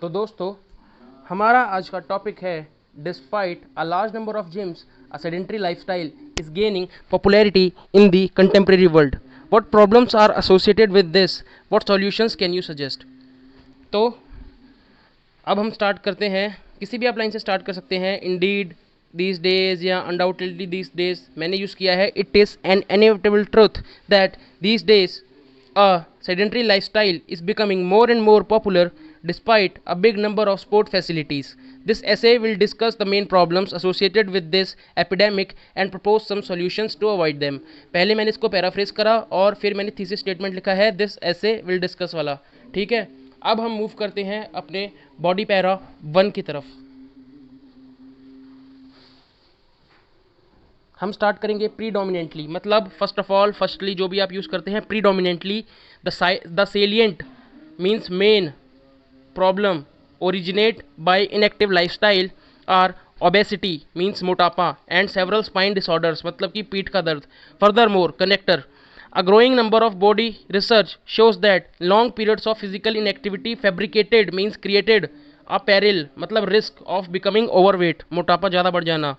तो दोस्तों, हमारा आज का टॉपिक है despite a large number of gyms a sedentary lifestyle is gaining popularity in the contemporary world. What problems are associated with this? What solutions can you suggest? तो अब हम start करते हैं. किसी भी आप लाइन से स्टार्ट कर सकते हैं. इंडीड, these days या undoubtedly these days मैंने यूज़ किया है. It is an inevitable truth that these days a sedentary lifestyle is becoming more and more popular despite a big number of sport facilities. This essay will discuss the main problems associated with this epidemic and propose some solutions to avoid them. पहले मैंने इसको paraphrase करा और फिर मैंने thesis statement लिखा है this essay will discuss वाला. ठीक है, अब हम मूव करते हैं अपने बॉडी पैरा 1 की तरफ. हम स्टार्ट करेंगे प्रीडोमिनेंटली, मतलब फर्स्टली जो भी आप यूज़ करते हैं predominantly. The salient means main problem originate by inactive lifestyle are obesity means मोटापा एंड सेवरल स्पाइन डिसऑर्डर्स मतलब कि पीठ का दर्द. Further more connector a growing number of body research shows that long periods of physical inactivity fabricated means created a peril मतलब risk of becoming overweight मोटापा ज़्यादा बढ़ जाना.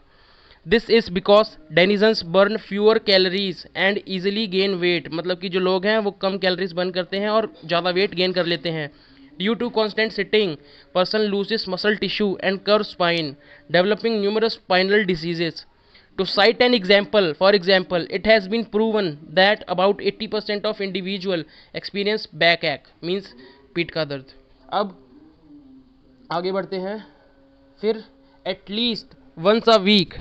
This is because denizens burn fewer calories and easily gain weight मतलब कि जो लोग हैं वो कम कैलोरीज बर्न करते हैं और ज़्यादा वेट गेन कर लेते हैं. Due to constant sitting person loses muscle tissue and curve spine developing numerous spinal diseases. To cite an example, for example, it has been proven that about 80% of individual experience backache means पीठ का दर्द. अब आगे बढ़ते हैं. फिर at least once a week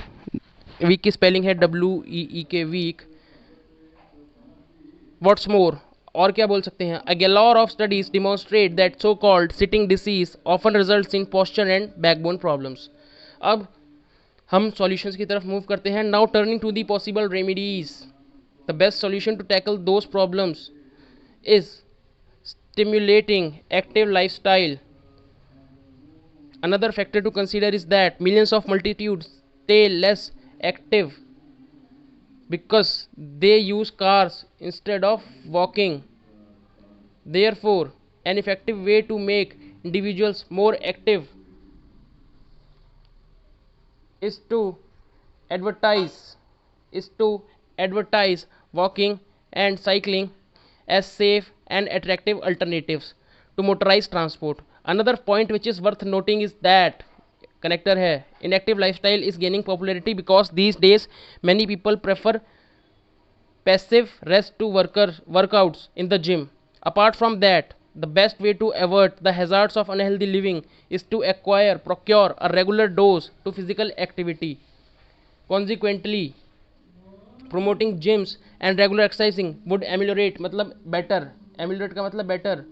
की spelling है WEEK वीक. व्हाट्स मोर और क्या बोल सकते हैं. A galore of studies demonstrate that so called sitting disease often results in posture and backbone problems. अब हम सॉल्यूशंस की तरफ मूव करते हैं. Now turning to the possible remedies. The best solution to tackle those problems is stimulating active lifestyle. Another factor to consider is that millions of multitudes stay less active because they use cars instead of walking. Therefore, an effective way to make individuals more active is to advertise walking and cycling as safe and attractive alternatives to motorized transport. Another point which is worth noting is that connector है inactive lifestyle is gaining popularity because these days many people prefer passive rest to workouts in the gym. Apart from that, the best way to avoid the hazards of unhealthy living is to procure a regular dose to physical activity. Consequently, promoting gyms and regular exercising would ameliorate मतलब better, ameliorate का मतलब better,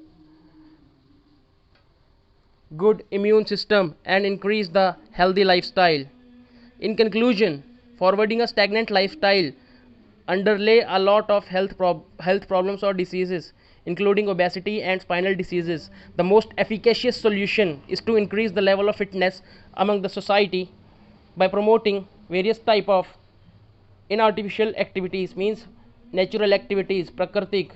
good immune system and increase the healthy lifestyle. In conclusion, forwarding a stagnant lifestyle underlay a lot of health problems or diseases including obesity and spinal diseases. The most efficacious solution is to increase the level of fitness among the society by promoting various type of inartificial activities means natural activities prakritik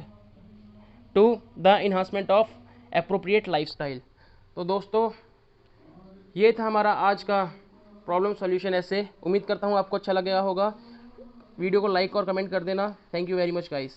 to the enhancement of appropriate lifestyle. तो दोस्तों, ये था हमारा आज का problem solution ऐसे. उम्मीद करता हूँ आपको अच्छा लगा होगा. वीडियो को लाइक और कमेंट कर देना. Thank you very much guys.